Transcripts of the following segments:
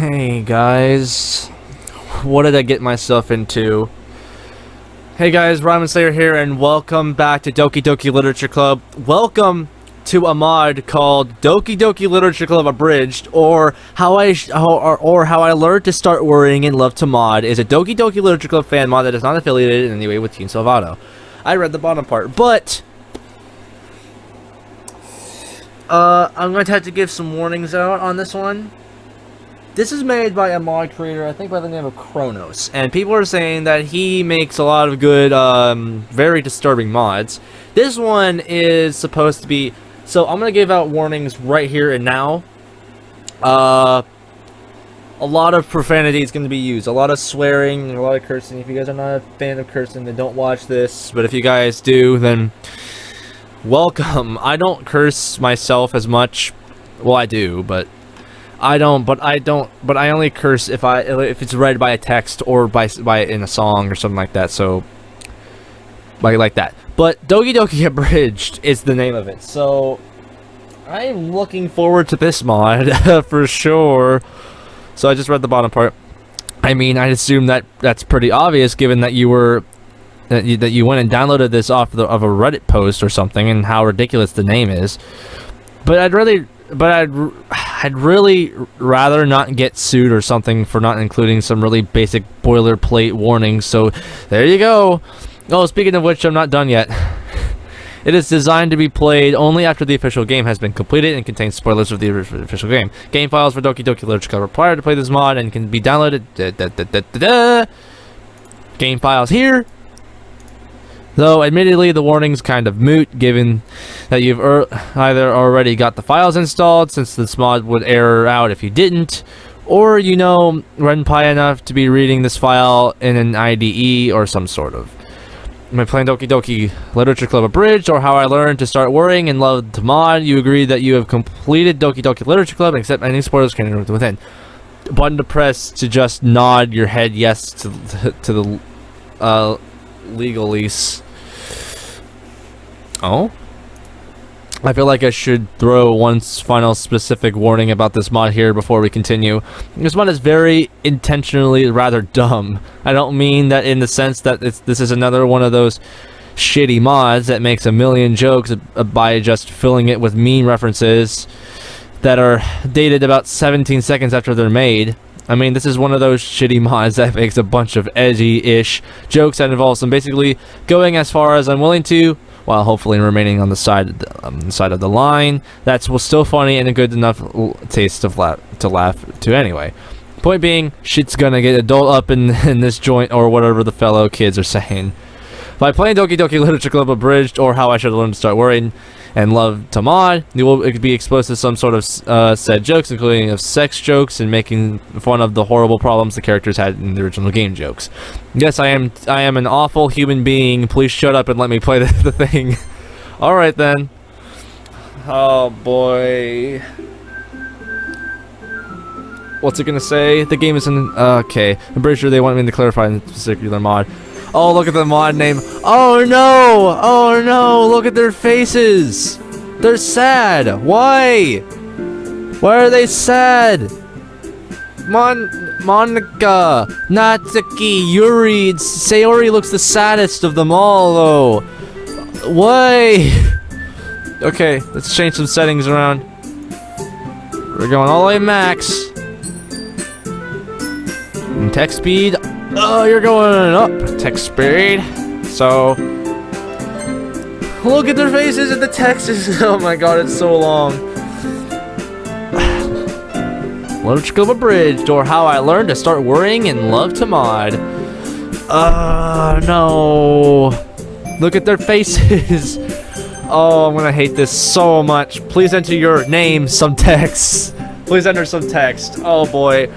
Hey guys, what did I get myself into? Hey guys, Ramen Slayer here, and welcome back to Doki Doki Literature Club. Welcome to a mod called Doki Doki Literature Club Abridged, or how I learned to start worrying and love to mod. Is a Doki Doki Literature Club fan mod that is not affiliated in any way with Team Salvato. I read the bottom part, but I'm going to have to give some warnings out on this one. This is made by a mod creator, I think by the name of Kronos, and people are saying that he makes a lot of good, very disturbing mods. This one is supposed to be, so I'm going to give out warnings right here and now. A lot of profanity is going to be used, a lot of swearing, a lot of cursing. If you guys are not a fan of cursing, then don't watch this, but if you guys do, then welcome. I don't curse myself as much. Well, I do, but I only curse if it's read by a text or by in a song or something like that. So like that. But Doki Doki Abridged is the name of it. So I'm looking forward to this mod for sure. So I just read the bottom part. I mean, I'd assume that that's pretty obvious, given that you went and downloaded this off of a Reddit post or something, and how ridiculous the name is. But I'd really rather not get sued or something for not including some really basic boilerplate warnings. So there you go. Oh, speaking of which, I'm not done yet. It is designed to be played only after the official game has been completed and contains spoilers of the official game. Game files for Doki Doki Literature Club are required to play this mod and can be downloaded. Game files here. Though, admittedly, the warning's kind of moot, given that you've either already got the files installed, since this mod would error out if you didn't, or you know Renpai enough to be reading this file in an IDE or some sort of. Am I playing Doki Doki Literature Club Abridged, or how I learned to start worrying and love to mod? You agree that you have completed Doki Doki Literature Club and accept any spoilers can enter within. Button to press to just nod your head yes to the legalese. Oh? I feel like I should throw one final specific warning about this mod here before we continue. This mod is very intentionally rather dumb. I don't mean that in the sense that this is another one of those shitty mods that makes a million jokes by just filling it with meme references that are dated about 17 seconds after they're made. I mean, this is one of those shitty mods that makes a bunch of edgy-ish jokes that involve some basically going as far as I'm willing to, while hopefully remaining on the side of the line. That's still funny and a good enough taste of to laugh to anyway. Point being, shit's gonna get adult up in this joint, or whatever the fellow kids are saying. By playing Doki Doki Literature Club Abridged, or how I should learn to start worrying and love to mod, you will be exposed to some sort of said jokes, including of sex jokes and making fun of the horrible problems the characters had in the original game jokes. Yes, I am an awful human being. Please shut up and let me play the thing. Alright then. Oh boy. What's it gonna say? The game isn't... okay. I'm pretty sure they want me to clarify in this particular mod. Oh, look at the mod name. Oh no! Oh no! Look at their faces! They're sad! Why? Why are they sad? Monica, Natsuki, Yuri. Sayori looks the saddest of them all, though. Why? Okay, let's change some settings around. We're going all the way max. And text speed. Oh, you're going up, text speed. So, look at their faces and the text is, oh my god, it's so long. Literature Club Abridged, or how I learned to start worrying and love to mod. No. Look at their faces. Oh, I'm gonna hate this so much. Please enter your name, some text. Please enter some text. Oh boy.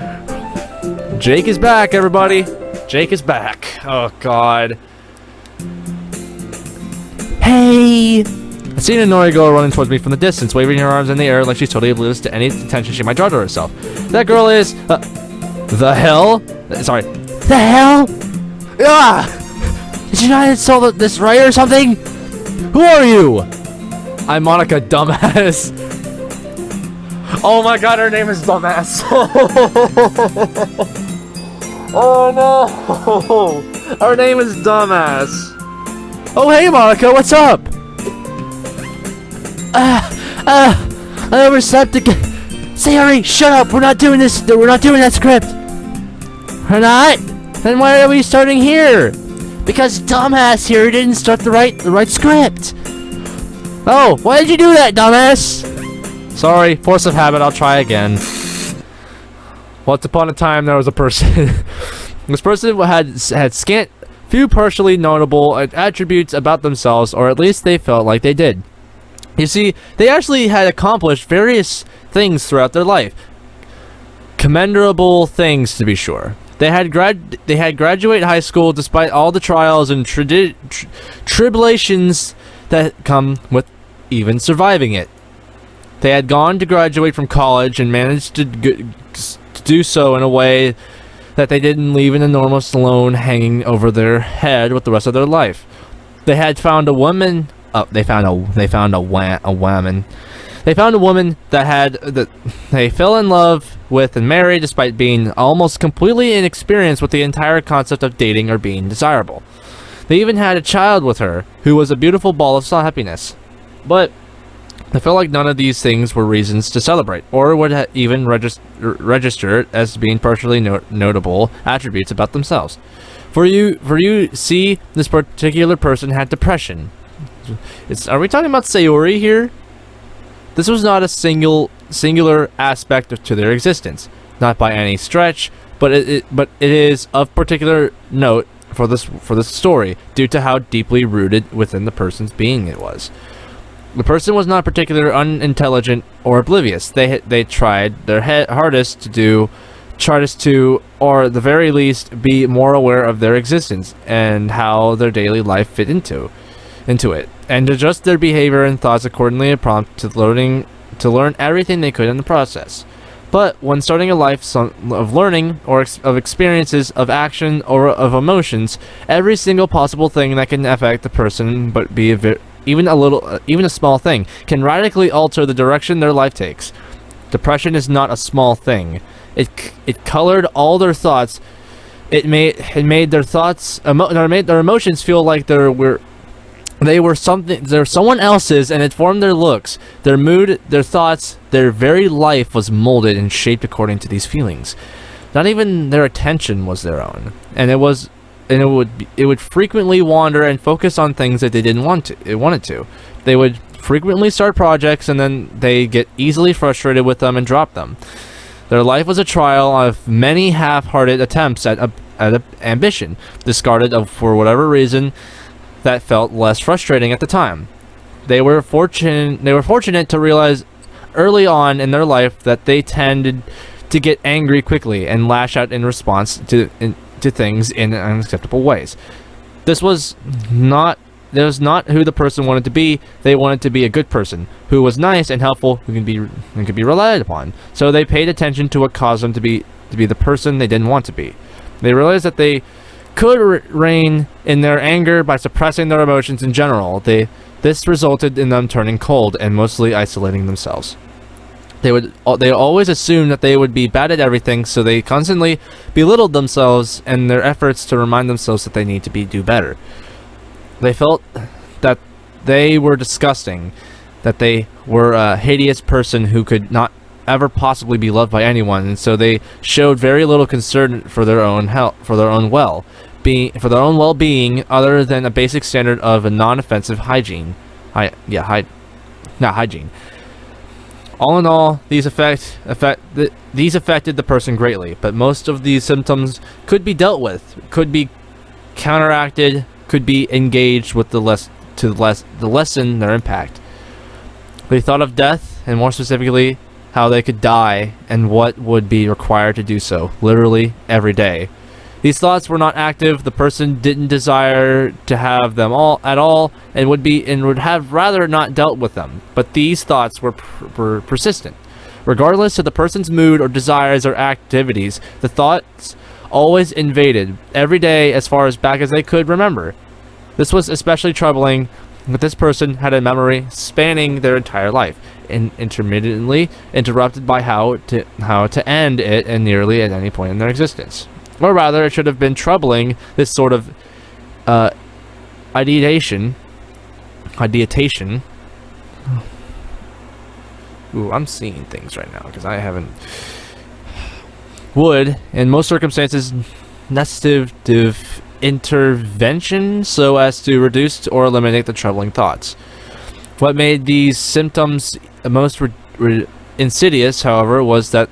Jake is back, everybody. Jake is back. Oh god. Hey! I seen a Nori girl running towards me from the distance, waving her arms in the air like she's totally oblivious to any attention she might draw to herself. That girl is... the hell? Sorry. The hell? Ah! Did you not install this right or something? Who are you? I'm Monica, dumbass. Oh my god, her name is Dumbass. Oh no! Her name is Dumbass. Oh hey Monica, what's up? I overslept again. Siri, shut up! We're not doing this. We're not doing that script. We're not. Then why are we starting here? Because Dumbass here didn't start the right script. Oh, why did you do that, Dumbass? Sorry, force of habit. I'll try again. Once upon a time, there was a person. This person had scant few partially notable attributes about themselves, or at least they felt like they did. You see, they actually had accomplished various things throughout their life. Commendable things, to be sure. They had graduate high school despite all the trials and tribulations that come with even surviving it. They had gone to graduate from college and managed to do so in a way that they didn't leave an enormous loan hanging over their head with the rest of their life. They had found a woman. They found a woman. They found a woman that they fell in love with and married, despite being almost completely inexperienced with the entire concept of dating or being desirable. They even had a child with her, who was a beautiful ball of happiness. But I felt like none of these things were reasons to celebrate, or would even register as being partially notable attributes about themselves. For you, see, this particular person had depression. Are we talking about Sayori here? This was not a singular aspect to their existence, not by any stretch, but it is of particular note for this story due to how deeply rooted within the person's being it was. The person was not particularly unintelligent or oblivious. They tried their hardest to, or at the very least, be more aware of their existence and how their daily life fit into it, and adjust their behavior and thoughts accordingly, a prompt to learn everything they could in the process. But when starting a life of learning, or of experiences, of action, or of emotions, every single possible thing that can affect the person, but be even a small thing, can radically alter the direction their life takes. Depression is not a small thing. It colored all their thoughts. It made their thoughts, made their emotions feel like they were someone else's, and it formed their looks, their mood, their thoughts. Their very life was molded and shaped according to these feelings. Not even their attention was their own, and it would frequently wander and focus on things that they didn't wanted to. They would frequently start projects and then they get easily frustrated with them and drop them. Their life was a trial of many half-hearted attempts at ambition, discarded for whatever reason that felt less frustrating at the time. They were fortunate to realize early on in their life that they tended to get angry quickly and lash out in response to things in unacceptable ways. This was not who the person wanted to be. They wanted to be a good person who was nice and helpful, who could be relied upon. So they paid attention to what caused them to be the person they didn't want to be. They realized that they could rein in their anger by suppressing their emotions in general. This resulted in them turning cold and mostly isolating themselves. They always assumed that they would be bad at everything, so they constantly belittled themselves and their efforts to remind themselves that they need to do better. They felt that they were disgusting, that they were a hideous person who could not ever possibly be loved by anyone, and so they showed very little concern for their own health, for their own well-being, other than a basic standard of a non-offensive hygiene. Hygiene. All in all, these affected the person greatly, but most of these symptoms could be dealt with, could be counteracted, could be engaged with to lessen their impact. They thought of death, and more specifically, how they could die and what would be required to do so, literally every day. These thoughts were not active. The person didn't desire to have them at all, and would have rather not dealt with them. But these thoughts were persistent. Regardless of the person's mood or desires or activities, the thoughts always invaded every day as far as back as they could remember. This was especially troubling But this person had a memory spanning their entire life, and intermittently interrupted by how to end it and nearly at any point in their existence. Or rather, it should have been troubling this sort of ideation. Ooh, I'm seeing things right now because I haven't. Would, in most circumstances, necessitative intervention so as to reduce or eliminate the troubling thoughts. What made these symptoms most insidious, however, was that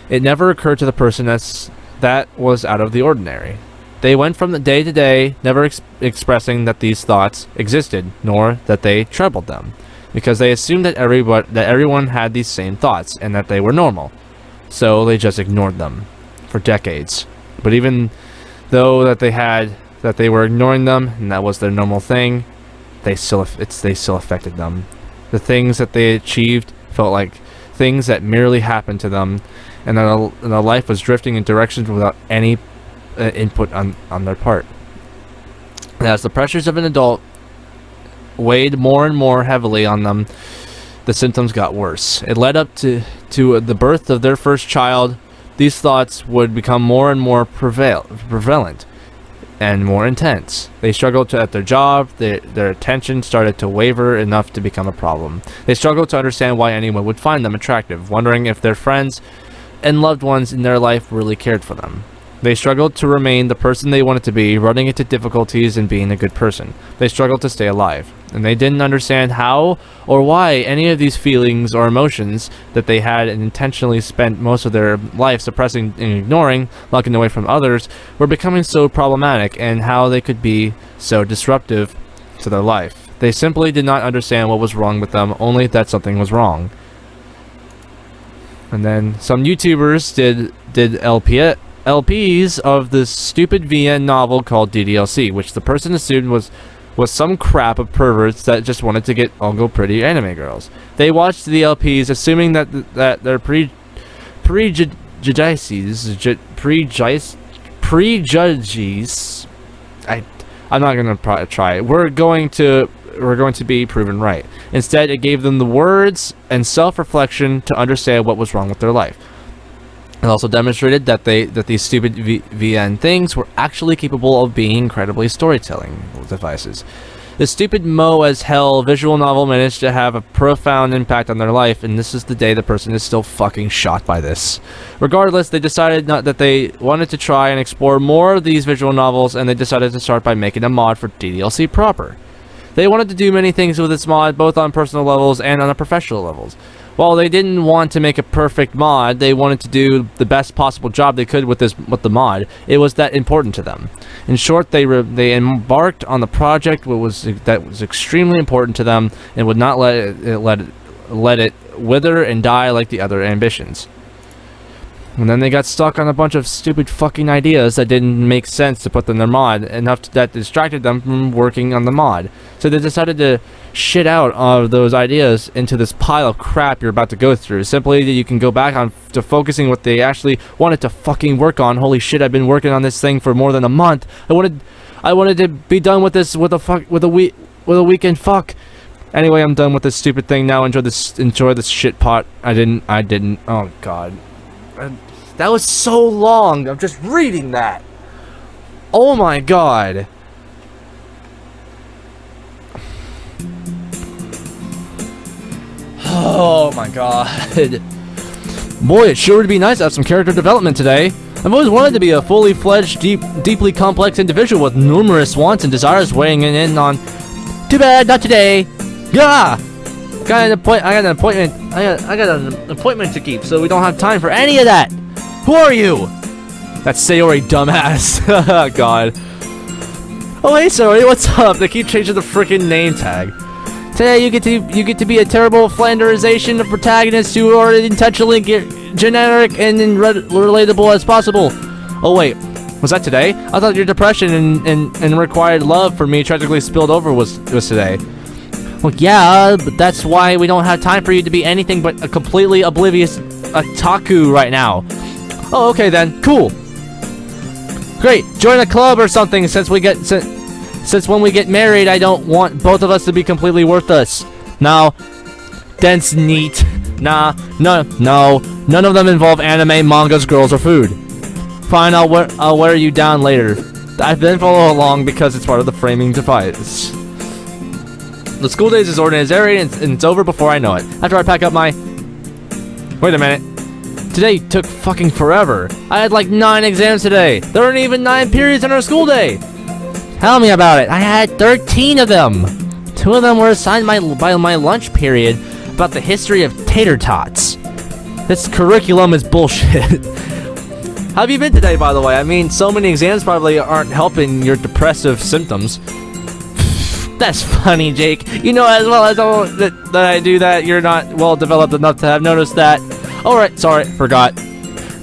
it never occurred to the person that was out of the ordinary. They went from the day to day, never expressing that these thoughts existed, nor that they troubled them, because they assumed that everyone had these same thoughts and that they were normal. So they just ignored them for decades. But even though that they were ignoring them and that was their normal thing, they still affected them. The things that they achieved felt like things that merely happened to them, and their life was drifting in directions without any input on their part. And as the pressures of an adult weighed more and more heavily on them, the symptoms got worse. It led up to the birth of their first child. These thoughts would become more and more prevalent and more intense. They struggled at their job. Their attention started to waver enough to become a problem. They struggled to understand why anyone would find them attractive, wondering if their friends and loved ones in their life really cared for them. They struggled to remain the person they wanted to be, running into difficulties in being a good person. They struggled to stay alive, and they didn't understand how or why any of these feelings or emotions that they had and intentionally spent most of their life suppressing and ignoring, locking away from others, were becoming so problematic, and how they could be so disruptive to their life. They simply did not understand what was wrong with them, only that something was wrong. And then some YouTubers did LPs of this stupid VN novel called DDLC, which the person assumed was some crap of perverts that just wanted to get all pretty anime girls. They watched the LPs assuming that their prejudices I'm not gonna try it. We're going to be proven right. Instead, it gave them the words and self-reflection to understand what was wrong with their life. It also demonstrated that these stupid VN things were actually capable of being incredibly storytelling devices. The stupid Mo as hell visual novel managed to have a profound impact on their life, and this is the day the person is still fucking shot by this. Regardless, they decided that they wanted to try and explore more of these visual novels, and they decided to start by making a mod for DDLC proper. They wanted to do many things with this mod, both on personal levels and on a professional levels. While they didn't want to make a perfect mod, they wanted to do the best possible job they could with the mod. It was that important to them. In short, they embarked on the project that was extremely important to them, and would not let it wither and die like the other ambitions. And then they got stuck on a bunch of stupid fucking ideas that didn't make sense to put in their mod, enough that distracted them from working on the mod. So they decided to shit out all of those ideas into this pile of crap you're about to go through. Simply that you can go back on to focusing what they actually wanted to fucking work on. Holy shit, I've been working on this thing for more than a month. I wanted to be done with this with a weekend fuck. Anyway, I'm done with this stupid thing now. Enjoy this shit pot. I didn't. Oh god. That was so long. I'm just reading that. Oh my god. Oh my god. Boy, it sure would be nice to have some character development today. I've always wanted to be a fully fledged, deeply complex individual with numerous wants and desires weighing in on. Too bad, not today. Yeah. I got an appointment to keep, so we don't have time for any of that. Who are you? That's Sayori, dumbass. God. Oh hey Sayori, what's up? They keep changing the freaking name tag. Today you get to be a terrible flanderization of protagonists who are intentionally generic and relatable as possible. Oh wait, was that today? I thought your depression and required love for me tragically spilled over was today. Well, yeah, but that's why we don't have time for you to be anything but a completely oblivious otaku right now. Oh, okay then. Cool. Great. Join a club or something since we get Since when we get married, I don't want both of us to be completely worthless. Now, that's neat. Nah, no, none of them involve anime, mangas, girls, or food. Fine, I'll wear you down later. I've been following along because it's part of the framing device. The school days is ordinary and it's over before I know it. After I pack up my... Wait a minute. Today took fucking forever. I had like 9 exams today. There aren't even 9 periods in our school day. Tell me about it. I had 13 of them. 2 of them were assigned by my lunch period about the history of tater tots. This curriculum is bullshit. How have you been today, by the way? I mean, so many exams probably aren't helping your depressive symptoms. That's funny, Jake. You know as well as that I do that, you're not well developed enough to have noticed that. Alright, sorry, forgot.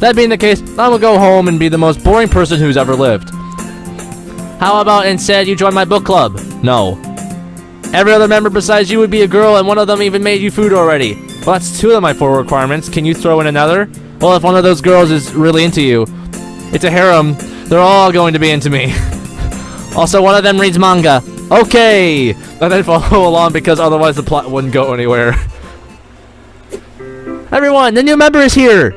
That being the case, I will go home and be the most boring person who's ever lived. How about instead you join my book club? No. Every other member besides you would be a girl, and one of them even made you food already. Well, that's 2 of my 4 requirements. Can you throw in another? Well, if one of those girls is really into you, it's a harem. They're all going to be into me. Also, one of them reads manga. Okay! And then follow along because otherwise the plot wouldn't go anywhere. Everyone, the new member is here!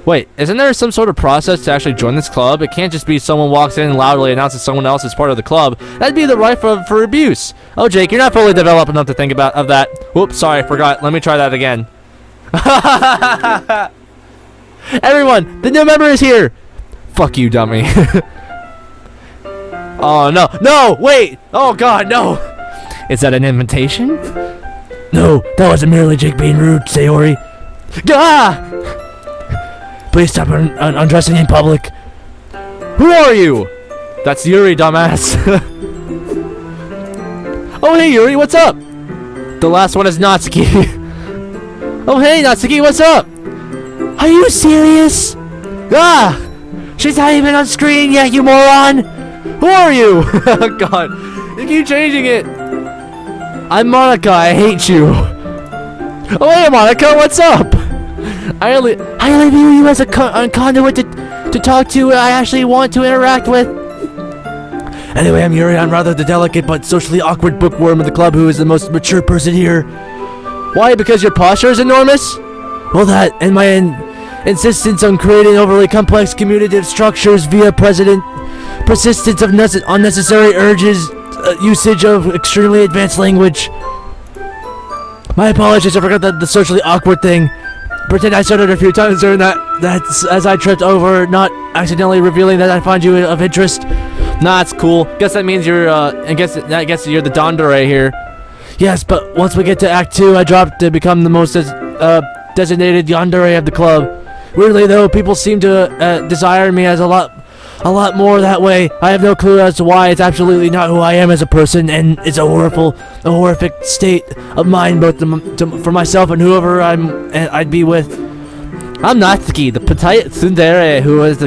Wait, isn't there some sort of process to actually join this club? It can't just be someone walks in and loudly announces someone else is part of the club. That'd be the right for abuse. Oh, Jake, you're not fully developed enough to think of that. Whoops, sorry, forgot. Let me try that again. Everyone, the new member is here! Fuck you, dummy. Oh, no. No, wait! Oh, God, no! Is that an invitation? No, that wasn't merely Jake being rude, Sayori. Ah! Please stop undressing in public. Who are you? That's Yuri, dumbass. Oh, hey, Yuri, what's up? The last one is Natsuki. Oh, hey, Natsuki, what's up? Are you serious? Ah! She's not even on screen yet, you moron! Who are you? Oh, God. You keep changing it. I'm Monica, I hate you. Oh, hey, Monica, what's up? I only view you as a conduit to talk to I actually want to interact with. Anyway, I'm Yuri. I'm rather the delicate but socially awkward bookworm of the club who is the most mature person here. Why? Because your posture is enormous? Well, that and my insistence on creating overly complex commutative structures via persistence of unnecessary urges, usage of extremely advanced language. My apologies, I forgot the socially awkward thing. Pretend I stuttered a few times during that's as I tripped over, not accidentally revealing that I find you of interest. Nah, it's cool. Guess that means you're, I guess you're the Dondere here. Yes, but once we get to Act 2, I dropped to become the most, designated yandere of the club. Weirdly, though, people seem to, desire me as a lot more that way. I have no clue as to why. It's absolutely not who I am as a person, and it's a horrific state of mind, both for myself and whoever I'd be with. I'm Natsuki, the petite tsundere who is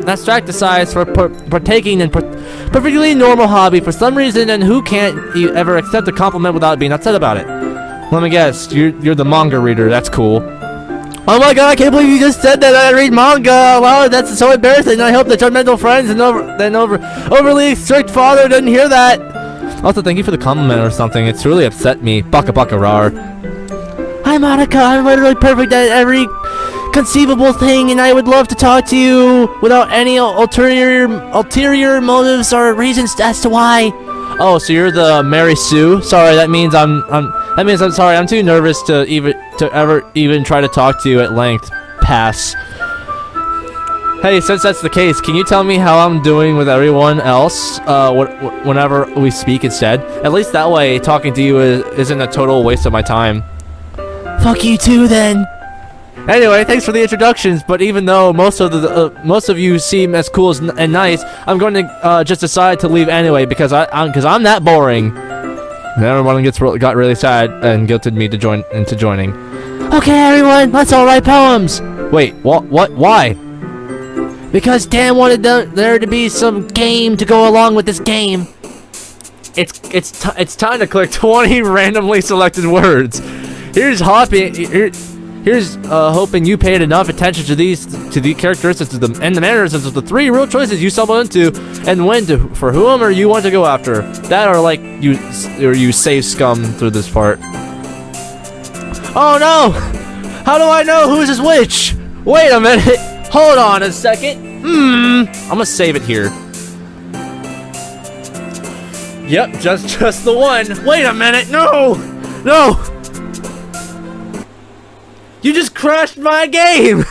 ostracized for partaking in perfectly normal hobby for some reason, and who can't ever accept a compliment without being upset about it. Let me guess, you're the manga reader. That's cool. Oh my God, I can't believe you just said that I read manga! Wow, that's so embarrassing. I hope the judgmental friends and overly strict father didn't hear that. Also, thank you for the compliment or something. It's really upset me. Baka baka rar. Hi, Monica. I'm literally perfect at every conceivable thing, and I would love to talk to you without any ulterior motives or reasons as to why. Oh, so you're the Mary Sue? Sorry, that means I'm sorry. I'm too nervous to ever even try to talk to you at length. Pass. Hey, since that's the case, can you tell me how I'm doing with everyone else? Whenever we speak instead. At least that way, talking to you isn't a total waste of my time. Fuck you too, then. Anyway, thanks for the introductions, but even though most of you seem as cool and nice, I'm going to just decide to leave anyway because I'm that boring. And everyone got really sad and guilted me into joining. Okay, everyone, let's all write poems. Wait, what? Why? Because Dan wanted there to be some game to go along with this game. It's time to click 20 randomly selected words. Here's hoping you paid enough attention to these to the characteristics of the and the mannerisms of the 3 real choices you stumble into, and when to for whom or you want to go after. That or like you save scum through this part. Oh no! How do I know who's is which? Wait a minute. Hold on a second. I'm gonna save it here. Yep, just the one. Wait a minute. No! No! You just crashed my game!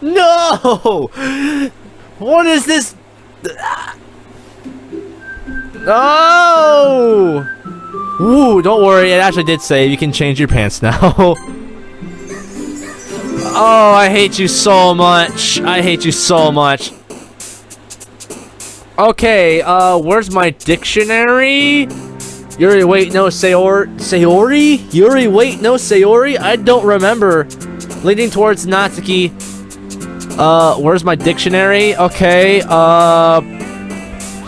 No! What is this? No! Ooh, don't worry, it actually did save. You can change your pants now. Oh, I hate you so much. I hate you so much. Okay, where's my dictionary? Yuri, wait, no, Sayori? Yuri, wait, no, Sayori? I don't remember. Leaning towards Natsuki. Where's my dictionary? Okay,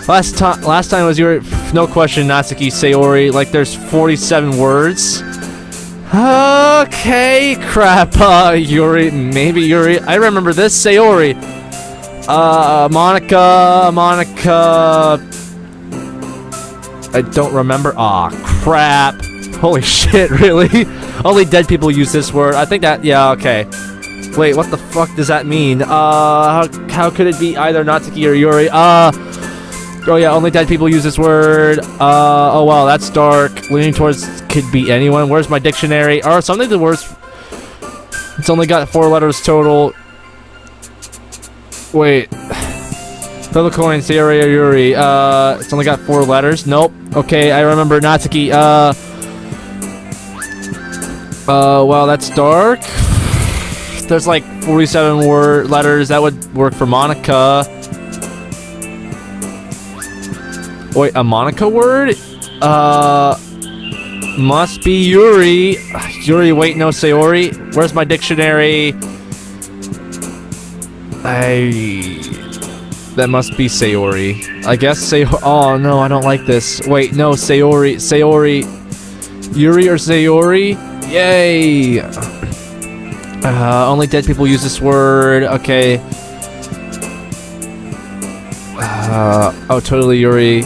last time was Yuri, no question, Natsuki, Sayori. Like, there's 47 words. Okay, crap, Yuri, maybe Yuri. I remember this, Sayori. Monica. I don't remember. Aw, crap. Holy shit, really? Only dead people use this word. I think that, yeah, okay. Wait, what the fuck does that mean? How could it be either Natsuki or Yuri? Oh yeah, only dead people use this word. Oh wow, that's dark. Leaning towards could be anyone. Where's my dictionary? Or something the words. It's only got 4 letters total. Wait. Flip a coin, Sayori or Yuri. It's only got 4 letters. Nope. Okay, I remember Natsuki. Well, that's dark. There's like 47 letters. That would work for Monica. Wait, a Monica word? Must be Yuri. Yuri, wait, no, Sayori. Where's my dictionary? That must be Sayori. I guess oh no, I don't like this. Wait, no, Sayori. Yuri or Sayori? Yay! Only dead people use this word. Okay. Oh, totally Yuri.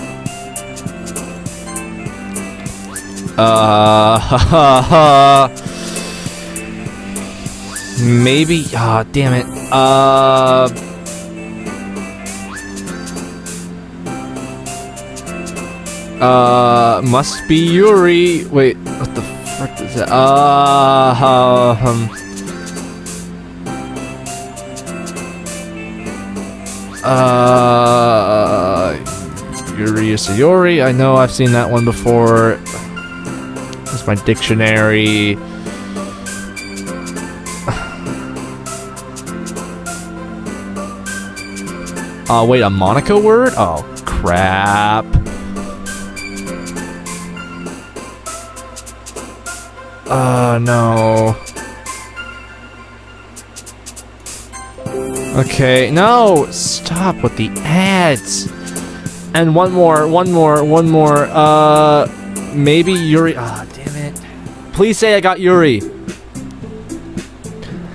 Maybe. Damn it. Must be Yuri. Wait, what the frick is that? Yuri or Sayori. I know I've seen that one before. That's my dictionary. Wait, a Monica word? Oh, crap. No. Okay, no! Stop with the ads! And one more. Maybe Yuri. Damn it. Please say I got Yuri.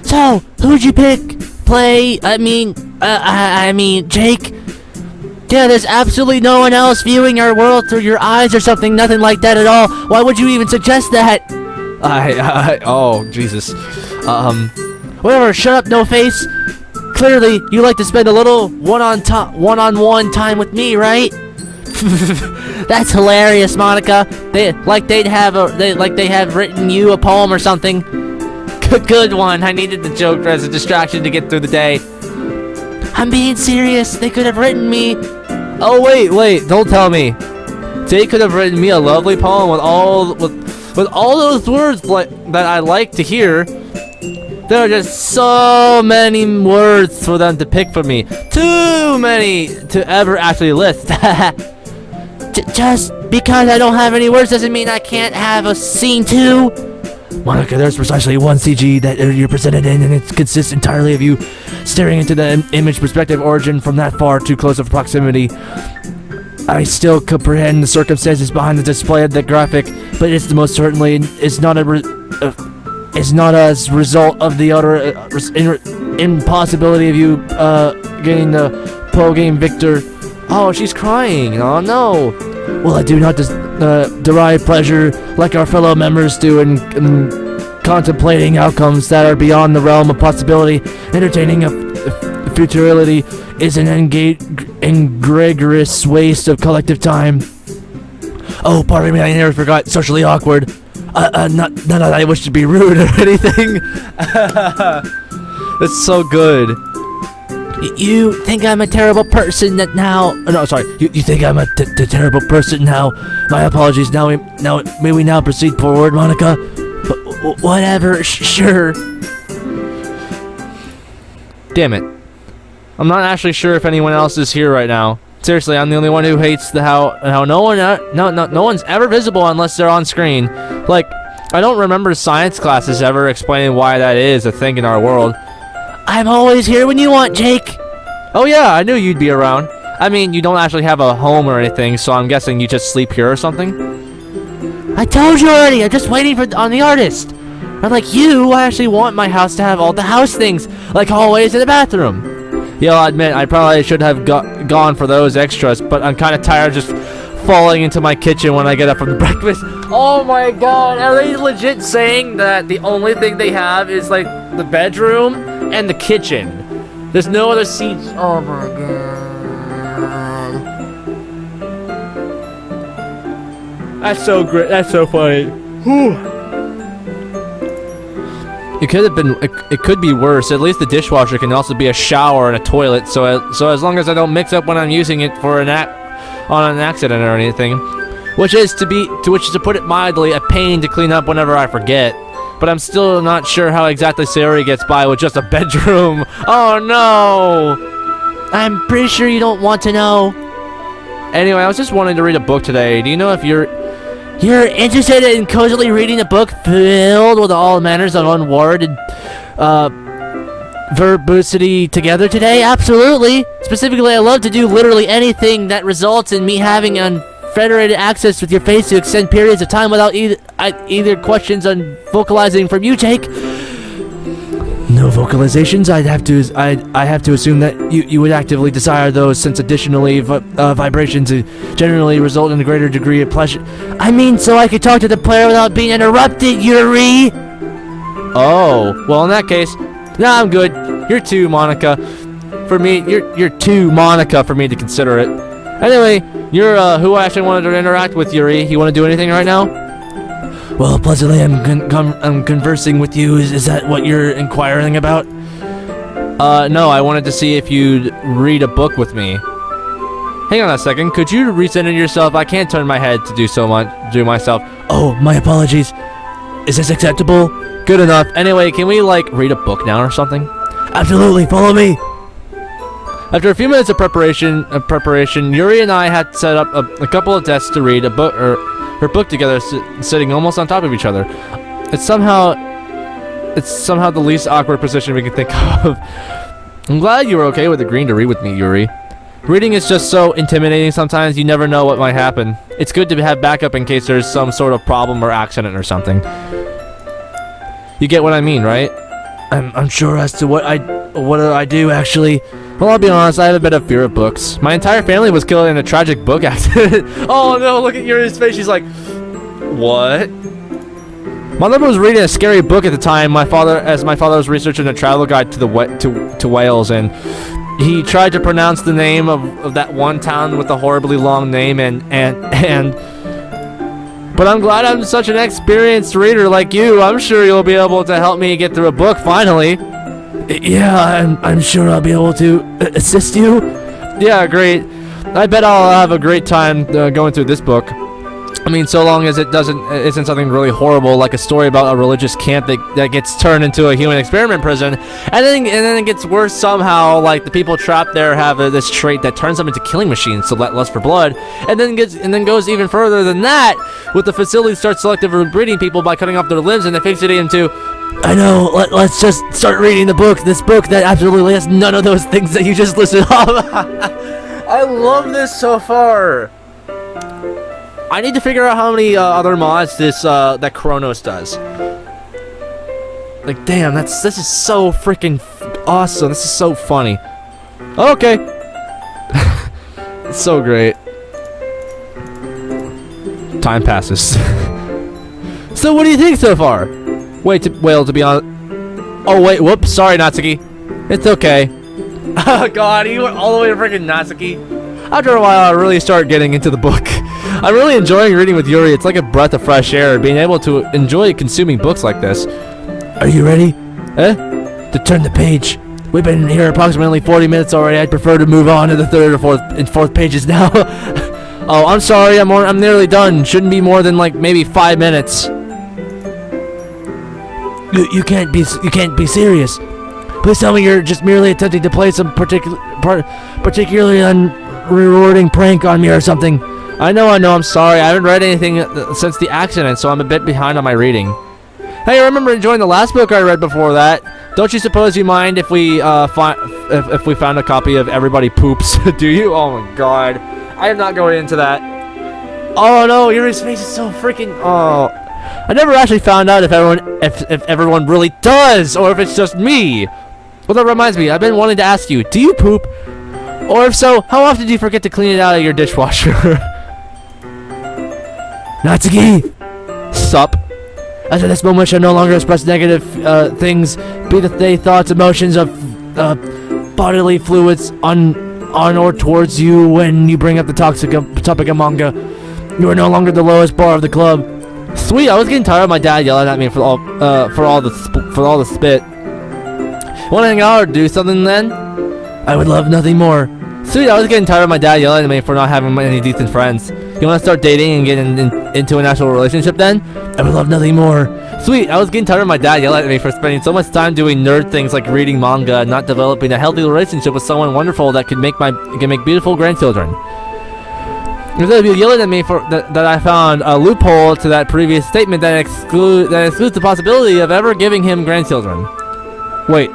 So, who'd you pick? I mean, Jake? Yeah, there's absolutely no one else viewing our world through your eyes or something, nothing like that at all. Why would you even suggest that? Oh, Jesus. Whatever, shut up, no face. Clearly, you like to spend a little one-on-one time with me, right? That's hilarious, Monica. They have written you a poem or something. Good one. I needed the joke as a distraction to get through the day. I'm being serious. They could have written me. Oh wait, don't tell me. They could have written me a lovely poem with all those words that I like to hear. There are just so many words for them to pick from me. Too many to ever actually list. Just because I don't have any words doesn't mean I can't have a scene too. Monica, there's precisely one CG that you're presented in, and it consists entirely of you staring into the image perspective origin from that far too close of proximity. I still comprehend the circumstances behind the display of the graphic, but it's most certainly is not a result of the utter impossibility of you getting the Pro Game Victor. Oh, she's crying. Oh no. Well, I do not derive pleasure like our fellow members do in contemplating outcomes that are beyond the realm of possibility. Entertaining a futurity is an egregious waste of collective time. Oh, pardon me, I nearly forgot. Socially awkward. Not that I wish to be rude or anything. It's so good. You think I'm a terrible person that now... No, sorry. You think I'm a terrible person now? My apologies. Now, may we now proceed forward, Monica? Whatever. Sure. Damn it. I'm not actually sure if anyone else is here right now. Seriously, I'm the only one who hates how no one's ever visible unless they're on screen. Like, I don't remember science classes ever explaining why that is a thing in our world. I'm always here when you want, Jake. Oh yeah, I knew you'd be around. I mean, you don't actually have a home or anything, so I'm guessing you just sleep here or something? I told you already, I'm just waiting on the artist. Unlike you, I actually want my house to have all the house things, like hallways and a bathroom. Yeah, I'll admit, I probably should have gone for those extras, but I'm kind of tired of just falling into my kitchen when I get up from breakfast. Oh my god, are they legit saying that the only thing they have is like the bedroom and the kitchen? There's no other seats. Oh my god. That's so great. That's so funny. Whew. It could be worse. At least the dishwasher can also be a shower and a toilet. So as long as I don't mix up when I'm using it for on an accident or anything, which is to put it mildly, a pain to clean up whenever I forget. But I'm still not sure how exactly Sayori gets by with just a bedroom. Oh no! I'm pretty sure you don't want to know. Anyway, I was just wanting to read a book today. Do you know if you're interested in cozily reading a book filled with all manners of unwarranted verbosity together today? Absolutely. Specifically, I love to do literally anything that results in me having unfederated access with your face to extend periods of time without either questions on vocalizing from you, Jake. No vocalizations. I have to assume that you would actively desire those, since additionally vibrations generally result in a greater degree of pleasure. I mean, so I could talk to the player without being interrupted, Yuri. Oh, well, in that case, nah, I'm good. You're too Monica. For me, you're too Monica for me to consider it. Anyway, you're who I actually wanted to interact with, Yuri. You want to do anything right now? Well, pleasantly, I'm conversing with you. Is that what you're inquiring about? No, I wanted to see if you'd read a book with me. Hang on a second. Could you recenter yourself? I can't turn my head to do myself. Oh, my apologies. Is this acceptable? Good enough. Anyway, can we, like, read a book now or something? Absolutely. Follow me. After a few minutes of preparation, Yuri and I had set up a couple of desks to read her book together, sitting almost on top of each other. It's somehow the least awkward position we can think of. I'm glad you were okay with agreeing to read with me, Yuri. Reading is just so intimidating sometimes. You never know what might happen. It's good to have backup in case there's some sort of problem or accident or something. You get what I mean, right? I'm sure as to what I do actually. Well, I'll be honest, I have a bit of fear of books. My entire family was killed in a tragic book accident. Oh no, look at Yuri's face. She's like, what? My mother was reading a scary book at the time. My father was researching a travel guide to Wales, and he tried to pronounce the name of that one town with a horribly long name, but I'm glad I'm such an experienced reader like you. I'm sure you'll be able to help me get through a book finally. Yeah, I'm sure I'll be able to assist you. Yeah, great. I bet I'll have a great time going through this book. I mean, so long as it isn't something really horrible, like a story about a religious camp that gets turned into a human experiment prison, and then it gets worse somehow. Like the people trapped there have this trait that turns them into killing machines to let lust for blood, and then goes even further than that, with the facility starts selectively breeding people by cutting off their limbs and affixating them to. I know. Let's just start reading the book. This book that absolutely has none of those things that you just listed off. I love this so far. I need to figure out how many other mods that Kronos does. Like, damn, this is so freaking awesome. This is so funny. Okay. It's so great. Time passes. So what do you think so far? To be honest. Oh wait, whoops, sorry Natsuki. It's okay. Oh god, he went all the way to freaking Natsuki. After a while, I really start getting into the book. I'm really enjoying reading with Yuri. It's like a breath of fresh air, being able to enjoy consuming books like this. Are you ready? To turn the page. We've been here approximately 40 minutes already. I'd prefer to move on to the third or fourth pages now. Oh, I'm sorry. I'm nearly done. Shouldn't be more than like maybe 5 minutes. You can't be serious. Please tell me you're just merely attempting to play some particularly unrewarding prank on me or something. I know. I'm sorry. I haven't read anything since the accident, so I'm a bit behind on my reading. Hey, I remember enjoying the last book I read before that. Don't you suppose you mind if we found a copy of Everybody Poops? Do you? Oh my god. I am not going into that. Oh no, Yuri's face is so freaking... Oh. I never actually found out if everyone really does, or if it's just me. Well, that reminds me, I've been wanting to ask you, do you poop? Or if so, how often do you forget to clean it out of your dishwasher? Natsuki! Sup? As of this moment, shall no longer express negative things, be they thoughts, emotions of bodily fluids on or towards you when you bring up the topic of manga. You are no longer the lowest bar of the club. Sweet, I was getting tired of my dad yelling at me for all the spit. Want to hang out or do something then? I would love nothing more. Sweet, I was getting tired of my dad yelling at me for not having any decent friends. You want to start dating and get into an actual relationship then? I would love nothing more. Sweet, I was getting tired of my dad yelling at me for spending so much time doing nerd things like reading manga and not developing a healthy relationship with someone wonderful that can make beautiful grandchildren. Instead of you yelling at me for that I found a loophole to that previous statement that excludes the possibility of ever giving him grandchildren. Wait,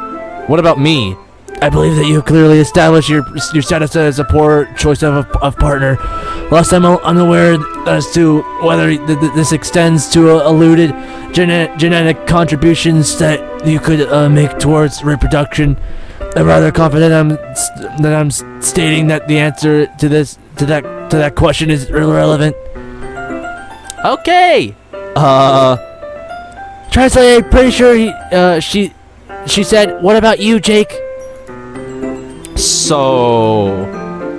what about me? I believe that you clearly established your status as a poor choice of partner. Last I'm unaware as to whether this extends to alluded genetic contributions that you could make towards reproduction. I'm rather confident that I'm stating that the answer to that question is irrelevant. Okay. Translate. Pretty sure she said, "What about you, Jake?" So,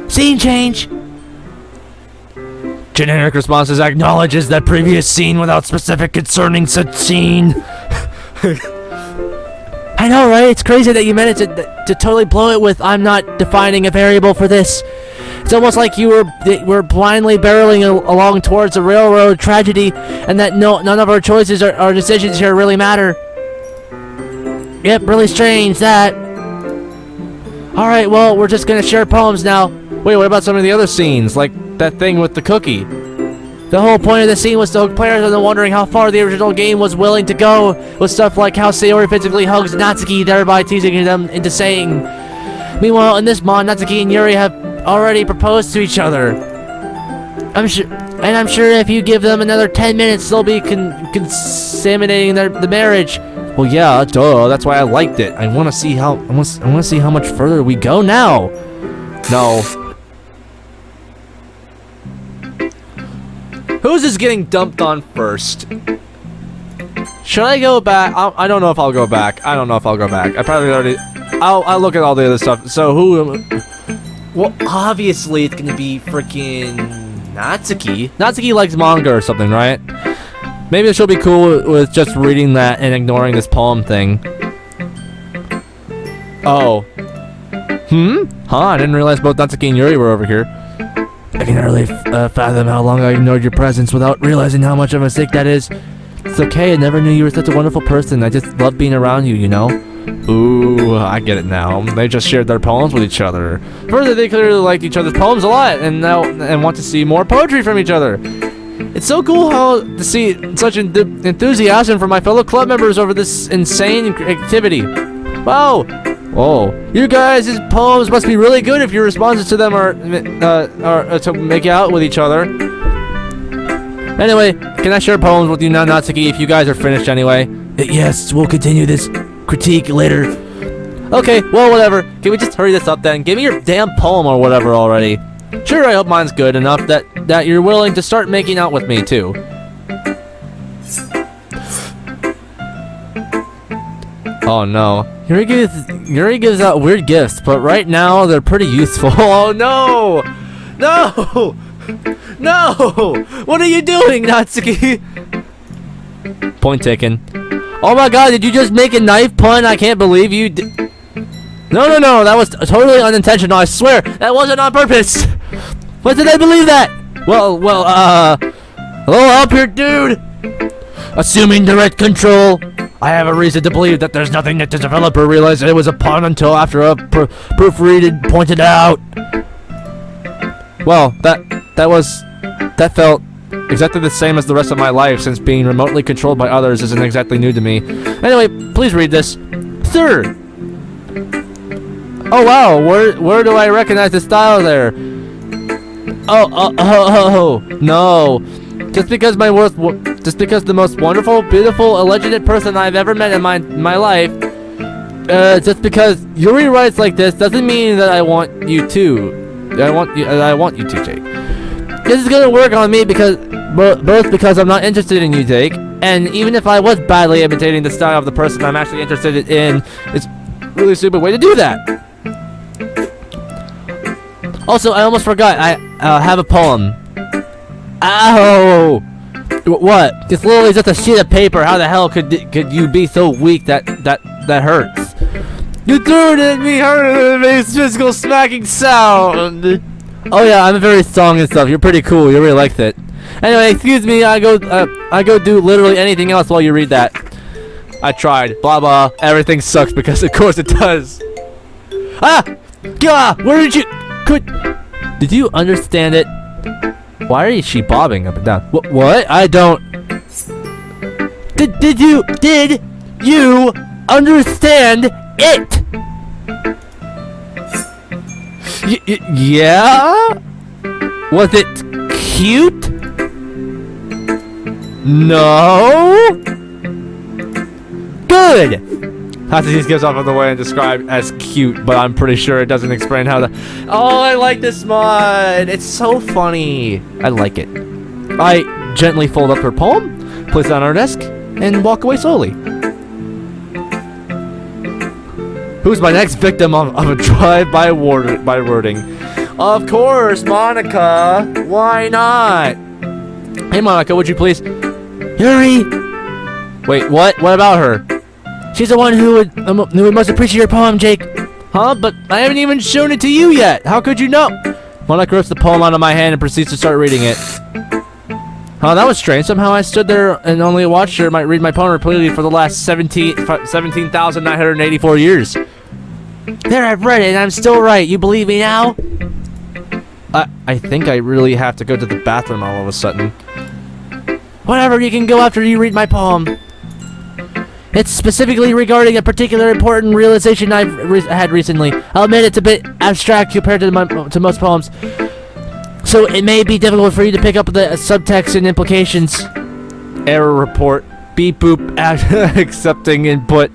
scene change. Generic responses acknowledges that previous scene without specific concerning such scene. I know, right? It's crazy that you managed to totally blow it with "I'm not defining a variable for this." It's almost like you were blindly barreling along towards a railroad tragedy, and that none of our choices or decisions here really matter. Yep, really strange that. Alright, well, we're just gonna share poems now. Wait, what about some of the other scenes? Like that thing with the cookie? The whole point of the scene was to hook players into wondering how far the original game was willing to go, with stuff like how Sayori physically hugs Natsuki, thereby teasing them into saying. Meanwhile, in this mod, Natsuki and Yuri have already proposed to each other. I'm sure if you give them another 10 minutes, they'll be consummating the marriage. Well, yeah, duh. That's why I liked it. I want to see how much further we go now. No. Who's is getting dumped on first? Should I go back? I don't know if I'll go back. I probably already. I'll look at all the other stuff. So who? Well, obviously it's gonna be freaking Natsuki. Natsuki likes manga or something, right? Maybe she'll be cool with just reading that and ignoring this poem thing. Oh. Huh? I didn't realize both Natsuki and Yuri were over here. I can hardly fathom how long I ignored your presence without realizing how much of a mistake that is. It's okay, I never knew you were such a wonderful person. I just love being around you, you know? Ooh, I get it now. They just shared their poems with each other. Further, they clearly liked each other's poems a lot and want to see more poetry from each other. It's so cool to see such enthusiasm from my fellow club members over this insane activity. Wow. Whoa. You guys' poems must be really good if your responses to them are to make out with each other. Anyway, can I share poems with you now, Natsuki, if you guys are finished anyway? Yes, we'll continue this critique later. Okay, well, whatever. Can we just hurry this up then? Give me your damn poem or whatever already. Sure, I hope mine's good enough that you're willing to start making out with me, too. Oh, no. Yuri gives out weird gifts, but right now, they're pretty useful. Oh, no! No! No! What are you doing, Natsuki? Point taken. Oh my god, did you just make a knife pun? I can't believe you did. No, that was totally unintentional, I swear. That wasn't on purpose. What did I believe that? Well, hello up here, dude. Assuming direct control. I have a reason to believe that there's nothing that the developer realized it was a pun until after a proofreader pointed out. Well, that felt exactly the same as the rest of my life, since being remotely controlled by others isn't exactly new to me. Anyway, please read this. Sir! Oh wow, where do I recognize the style there? Oh, no. Just because the most wonderful, beautiful, illegitimate person I've ever met in my life, just because Yuri writes like this doesn't mean that I want you to. I want you to, Jake. This is gonna work on me because both because I'm not interested in you, Jake, and even if I was badly imitating the style of the person I'm actually interested in, it's a really stupid way to do that. Also, I almost forgot. I have a poem. Ow! What? It's literally just a sheet of paper. How the hell could you be so weak that hurts? You threw it at me harder than it makes physical smacking sound. Oh yeah, I'm very strong and stuff. You're pretty cool. You really liked it. Anyway, excuse me. I go do literally anything else while you read that. I tried. Blah blah. Everything sucks because of course it does. Ah! God! Where did you? Did you understand it? Why is she bobbing up and down? What? I don't. Did you understand it? Yeah? Was it cute? No? Good! Hatsushi gives off on the way and described as cute, but I'm pretty sure it doesn't explain how the... Oh, I like this mod! It's so funny! I like it. I gently fold up her poem, place it on our desk, and walk away slowly. Who's my next victim of a drive-by wording? Of course, Monica! Why not? Hey, Monica, would you please... Yuri! Wait, what? What about her? She's the one who would most appreciate your poem, Jake. Huh? But I haven't even shown it to you yet. How could you know? Monica rips the poem out of my hand and proceeds to start reading it. Huh, that was strange. Somehow I stood there and only watched her read my poem repeatedly for the last 17,984 years. There, I've read it and I'm still right. You believe me now? I think I really have to go to the bathroom all of a sudden. Whatever, you can go after you read my poem. It's specifically regarding a particular important realization I've had recently. I'll admit it's a bit abstract compared to most poems, so it may be difficult for you to pick up the subtext and implications. Error report. Beep boop. Accepting input.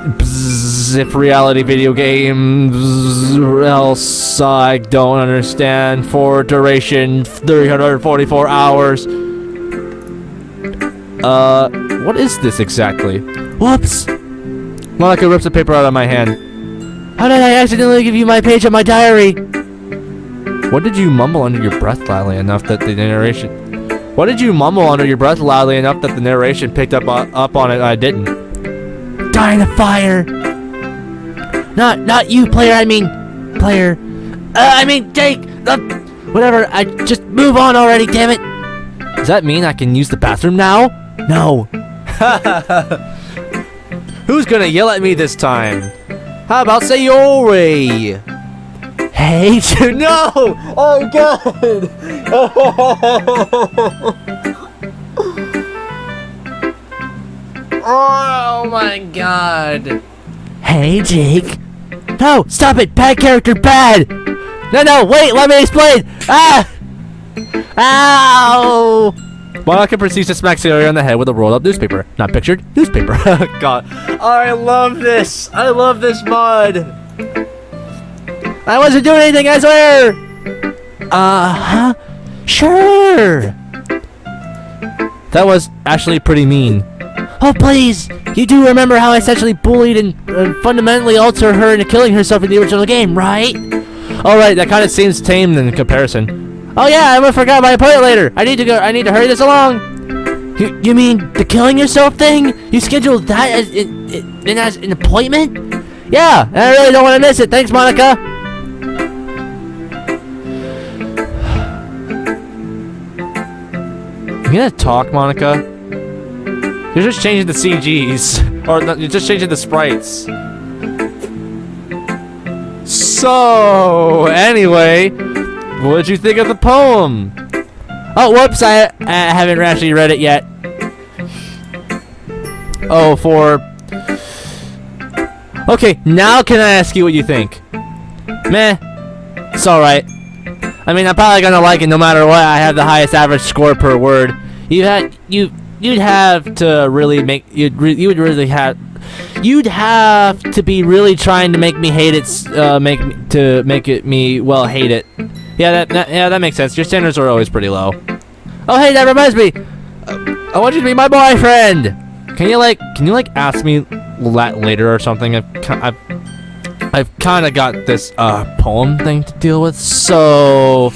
Bzz, if reality video games, else I don't understand. For duration 344 hours. What is this exactly? Whoops! Monica rips the paper out of my hand. How did I accidentally give you my page of my diary? What did you mumble under your breath loudly enough that the narration... What did you mumble under your breath loudly enough that the narration picked up on it? I didn't. Die in the fire! Not you, player, I mean... Player... I mean, Jake! Whatever, I just move on already, damn it! Does that mean I can use the bathroom now? No. Who's gonna yell at me this time? How about Sayori? Hey, no! Oh god! Oh my god! Hey, Jake. No, stop it! Bad character, bad! No, wait, let me explain! Ah! Ow! Monica proceeds to smack Siri on the head with a rolled-up newspaper. Not pictured, newspaper. God. I love this. I love this mod. I wasn't doing anything, I swear. Uh-huh. Sure. That was actually pretty mean. Oh, please. You do remember how I essentially bullied and fundamentally altered her into killing herself in the original game, right? Alright, that kind of seems tame in comparison. Oh yeah, I almost forgot my appointment later. I need to go. I need to hurry this along. You mean the killing yourself thing? You scheduled that as an appointment? Yeah, and I really don't want to miss it. Thanks, Monica. You gonna talk, Monica? You're just changing the CGs. Or no, you're just changing the sprites. So, anyway, what did you think of the poem? Oh, whoops, I haven't actually read it yet. Oh, okay, now can I ask you what you think? Meh. It's alright. I mean, I'm probably gonna like it no matter what. I have the highest average score per word. You'd have to really make you'd have to be really trying to make me hate it. Make me hate it. Yeah, that makes sense. Your standards are always pretty low. Oh, hey, that reminds me. I want you to be my boyfriend. Can you ask me that later or something? I've kind of got this poem thing to deal with. So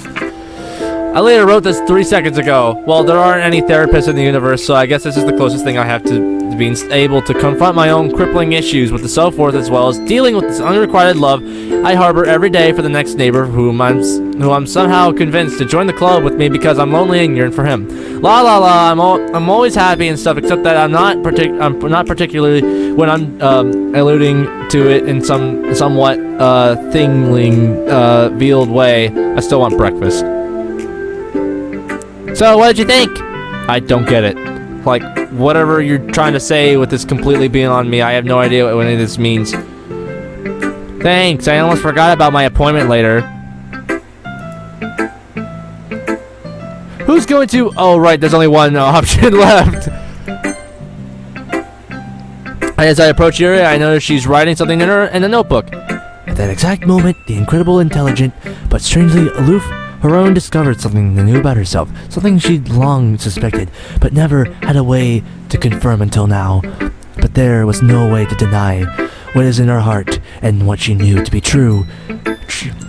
I later wrote this 3 seconds ago. Well, there aren't any therapists in the universe, so I guess this is the closest thing I have to being able to confront my own crippling issues with the self-worth, as well as dealing with this unrequited love I harbor every day for the next neighbor who I'm somehow convinced to join the club with me because I'm lonely and yearn for him. La la la. I'm always happy and stuff, except that I'm not particularly when I'm alluding to it in some somewhat veiled way. I still want breakfast. So, what did you think? I don't get it. Like, whatever you're trying to say with this completely being on me, I have no idea what any of this means. Thanks, I almost forgot about my appointment later. Who's going to... Oh, right, there's only one option left. As I approach the area, I notice she's writing something in a notebook. At that exact moment, the incredible, intelligent, but strangely aloof Haroun discovered something new about herself, something she'd long suspected, but never had a way to confirm until now. But there was no way to deny what is in her heart and what she knew to be true.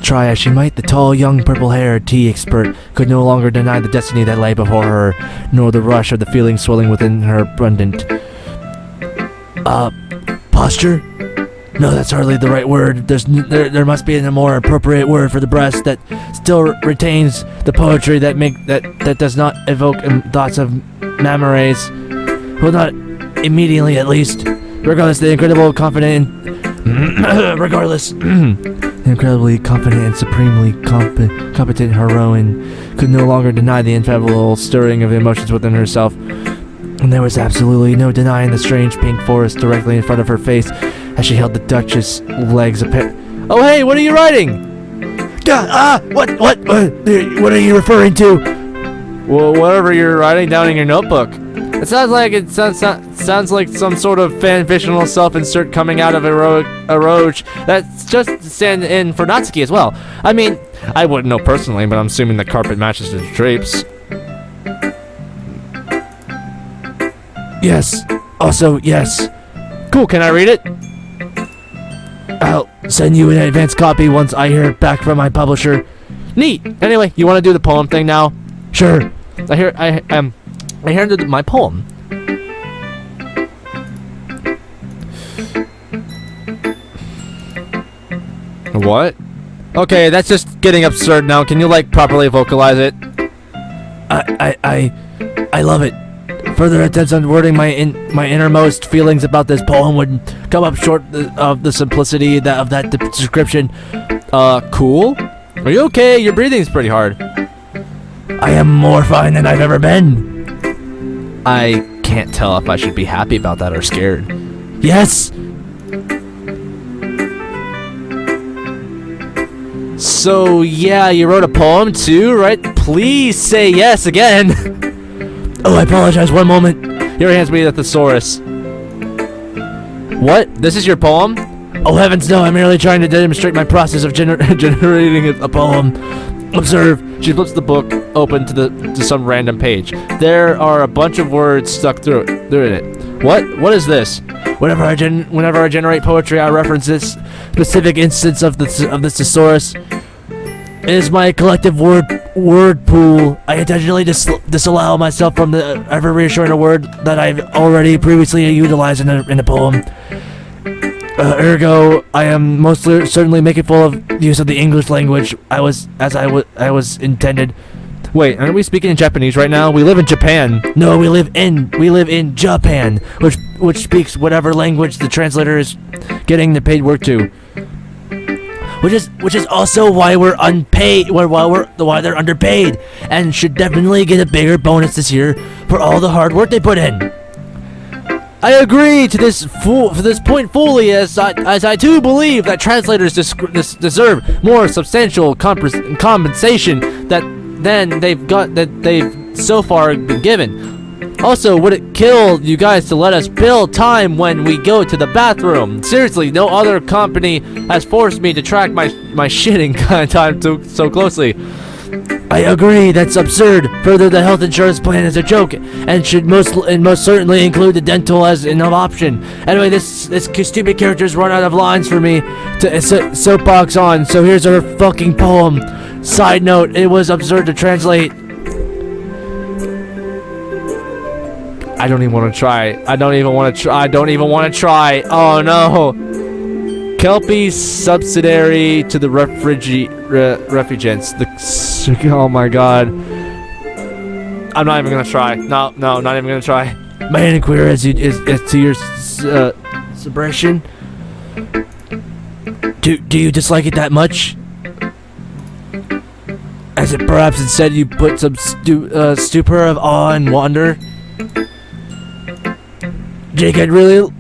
Try as she might, the tall, young, purple-haired tea expert could no longer deny the destiny that lay before her, nor the rush of the feeling swelling within her abundant. Posture? No, that's hardly the right word. There must be a more appropriate word for the breast that still retains the poetry that does not evoke thoughts of memories. Well, not immediately, at least. Regardless, the incredibly confident and supremely competent heroine could no longer deny the infallible stirring of emotions within herself. And there was absolutely no denying the strange pink forest directly in front of her face as she held the Duchess' legs apart. Oh, hey, what are you writing? What are you referring to? Well, whatever you're writing down in your notebook. It sounds like some sort of fan-fictional self-insert coming out of a roach that's just stand in for Natsuki as well. I mean, I wouldn't know personally, but I'm assuming the carpet matches the drapes. Yes. Also, yes. Cool, can I read it? I'll send you an advance copy once I hear back from my publisher. Neat. Anyway, you want to do the poem thing now? Sure. I hear my poem. What? Okay, that's just getting absurd now. Can you properly vocalize it? I love it. Further attempts on wording my innermost feelings about this poem would come up short of the simplicity of that description. Cool? Are you okay? Your breathing's pretty hard. I am more fine than I've ever been. I can't tell if I should be happy about that or scared. Yes! So, yeah, you wrote a poem too, right? Please say yes again. Oh, I apologize, one moment. Yuri hands me the thesaurus. What? This is your poem? Oh heavens no, I'm merely trying to demonstrate my process of generating a poem. Observe. She flips the book open to some random page. There are a bunch of words stuck through it. What is this? Whenever I generate poetry, I reference this specific instance of this thesaurus. It is my collective word pool. I intentionally disallow myself from the ever reassuring a word that I've already previously utilized in a poem. Ergo, I am most certainly making full of use of the English language I was intended. Wait, aren't we speaking in Japanese right now? We live in Japan. No, we live in Japan, which speaks whatever language the translator is getting the paid work to. Which is also why we're unpaid, why they're underpaid, and should definitely get a bigger bonus this year for all the hard work they put in. I agree to this point fully, as I too believe that translators deserve more substantial compensation than they've so far been given. Also, would it kill you guys to let us bill time when we go to the bathroom? Seriously, no other company has forced me to track my shitting time so closely. I agree, that's absurd. Further, the health insurance plan is a joke and should most certainly include the dental as an option. Anyway, this stupid character's run out of lines for me to soapbox on, so here's her fucking poem. Side note, it was absurd to translate. I don't even want to try. I don't even want to try. Oh no. Kelpie subsidiary to the refrigerants. Oh my god. I'm not even gonna try. No, not even gonna try. My inquiry as to your suppression. Do you dislike it that much? As it perhaps instead you put some stupor of awe and wonder? Jake, I'd really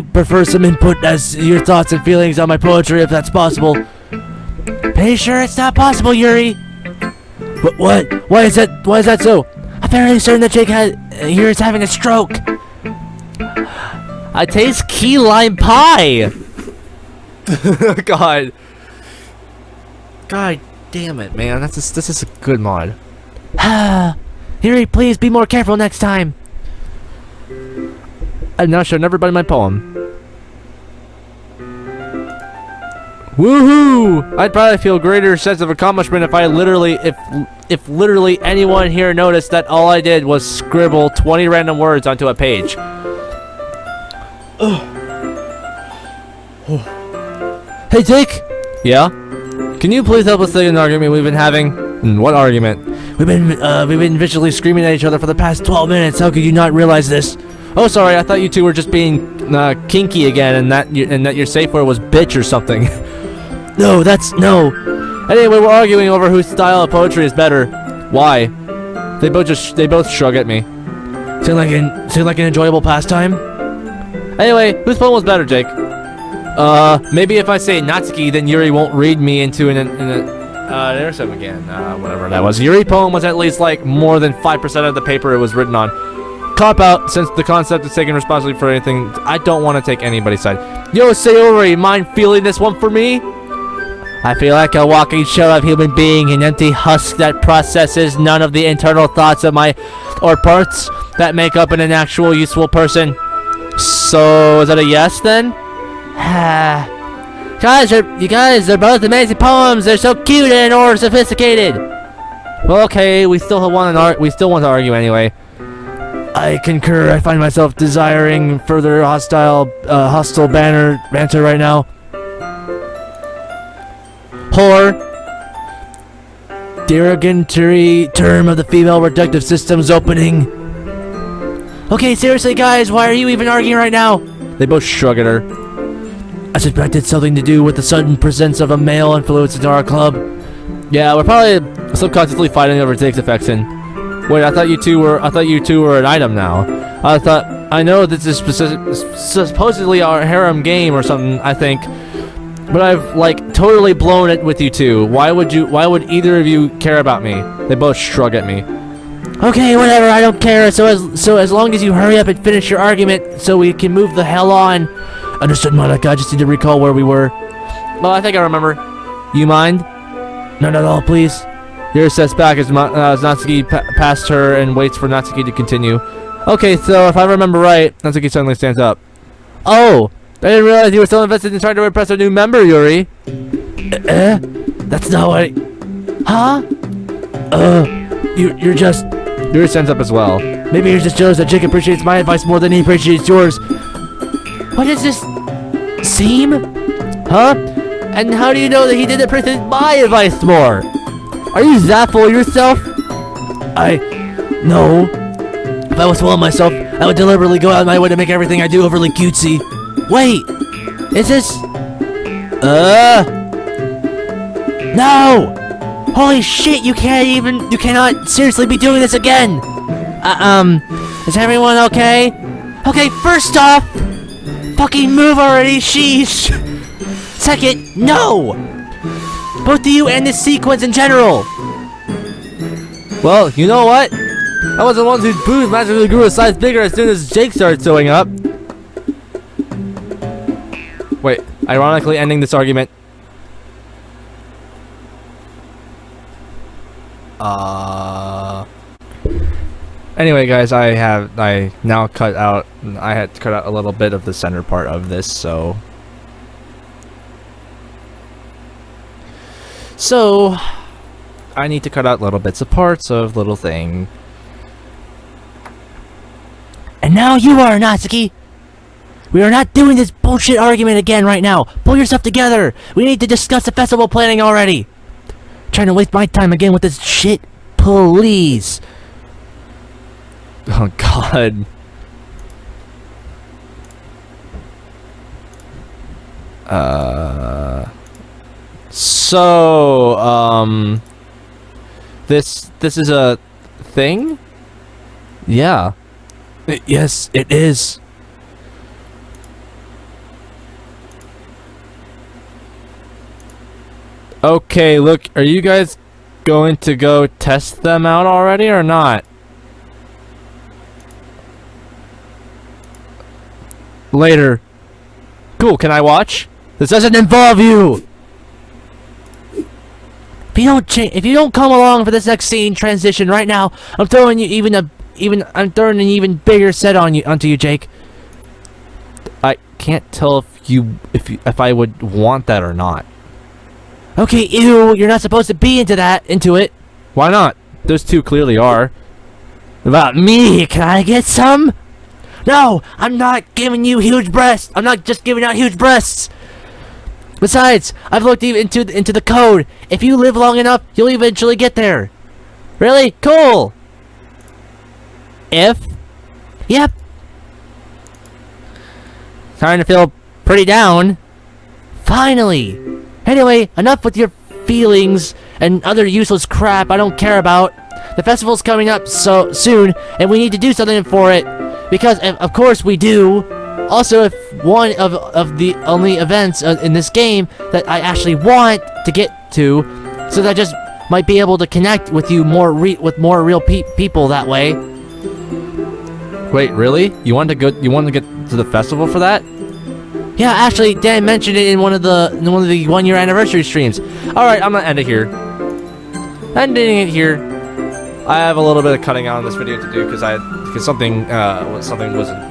prefer some input as your thoughts and feelings on my poetry, if that's possible. Are you sure it's not possible, Yuri? But what? Why is that so? I'm fairly certain that Jake here is having a stroke. I taste key lime pie. God damn it, man. This is a good mod. Yuri, please be more careful next time. I'm not sure everybody my poem. Woohoo! I'd probably feel greater sense of accomplishment if if literally anyone here noticed that all I did was scribble 20 random words onto a page. Hey Jake! Yeah? Can you please help us think an argument we've been having? What argument? We've been visually screaming at each other for the past 12 minutes. How could you not realize this? Oh, sorry. I thought you two were just being kinky again, and that your safe word was bitch or something. No. Anyway, we're arguing over whose style of poetry is better. Why? They both shrug at me. Seem like an enjoyable pastime. Anyway, whose poem was better, Jake? Maybe if I say Natsuki, then Yuri won't read me into there's him again. Whatever that was. Yuri's poem was at least like more than 5% of the paper it was written on. Cop out, since the concept is taking responsibility for anything. I don't want to take anybody's side. Yo, Sayori, mind feeling this one for me? I feel like a walking shell of human being, an empty husk that processes none of the internal thoughts of or parts that make up an actual useful person. So, is that a yes then? You guys, they're both amazing poems. They're so cute and or sophisticated. Well, okay, we still want to argue anyway. I concur. I find myself desiring further hostile banter right now. Whore. Derogatory term of the female reproductive system's opening. Okay, seriously, guys, why are you even arguing right now? They both shrug at her. I suspect it's something to do with the sudden presence of a male influence into our club. Yeah, we're probably subconsciously fighting over Jake's affection. Wait, I thought you two were an item now. I know this is supposedly our harem game or something, I think. But I've like totally blown it with you two. Why would either of you care about me? They both shrug at me. Okay, whatever, I don't care. So as long as you hurry up and finish your argument so we can move the hell on. Understood, Monica. I just need to recall where we were. Well, I think I remember. You mind? No, not at all, please. Yuri steps back as Natsuki passed her and waits for Natsuki to continue. Okay, so if I remember right, Natsuki suddenly stands up. Oh, I didn't realize you were still invested in trying to impress a new member, Yuri. That's not what Huh? You're just... Yuri stands up as well. Maybe you're just jealous that Jake appreciates my advice more than he appreciates yours. What does this seem? Huh? And how do you know that he didn't appreciate my advice more? Are you that full of yourself? No. If I was full of myself, I would deliberately go out of my way to make everything I do overly cutesy. Wait! Is this... No! Holy shit, you cannot seriously be doing this again! Is everyone okay? Okay, first off, fucking move already, sheesh! Second, no! Both of you and this sequence in general! Well, you know what? I was the one whose boobs magically grew a size bigger as soon as Jake started showing up. Wait, ironically ending this argument. Anyway, guys, I had to cut out a little bit of the center part of this, so I need to cut out little bits of parts of little thing. And now you are, Natsuki! We are not doing this bullshit argument again right now! Pull yourself together! We need to discuss the festival planning already! Trying to waste my time again with this shit? Please! Oh god. This is a thing? Yeah. Yes, it is. Okay, look, are you guys going to go test them out already or not? Later. Cool, can I watch? This doesn't involve you! If you don't come along for this next scene transition right now, I'm throwing you I'm throwing an even bigger set onto you, Jake. I can't tell if I would want that or not. Okay, ew, you're not supposed to be into it. Why not? Those two clearly are. About me, can I get some? No, I'm not giving you huge breasts. I'm not just giving out huge breasts. Besides, I've looked into the code. If you live long enough, you'll eventually get there. Really? Cool. If? Yep. Starting to feel pretty down. Finally. Anyway, enough with your feelings and other useless crap I don't care about. The festival's coming up so soon, and we need to do something for it. Because, of course, we do. Also, if one of the only events in this game that I actually want to get to, so that I just might be able to connect with you with more real people that way. Wait, really? You want to get to the festival for that? Yeah, actually, Dan mentioned it in one of the 1-year anniversary streams. All right, I'm gonna end it here. Ending it here. I have a little bit of cutting out on this video to do because something was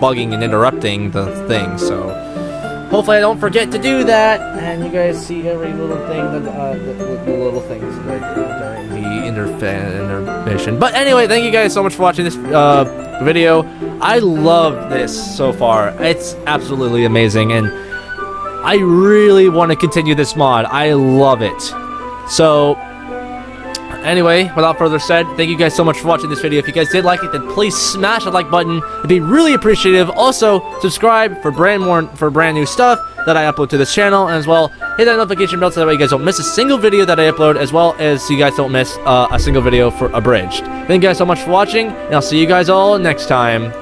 bugging and interrupting the thing. So hopefully I don't forget to do that, and you guys see every little thing the little things that I did during the intermission. But anyway, thank you guys so much for watching this video. I love this so far. It's absolutely amazing, and I really want to continue this mod. I love it. So anyway, without further said, thank you guys so much for watching this video. If you guys did like it, then please smash the like button. It'd be really appreciative. Also, subscribe for brand new stuff that I upload to this channel, and as well, hit that notification bell so that way you guys don't miss a single video that I upload, as well as you guys don't miss a single video for Abridged. Thank you guys so much for watching, and I'll see you guys all next time.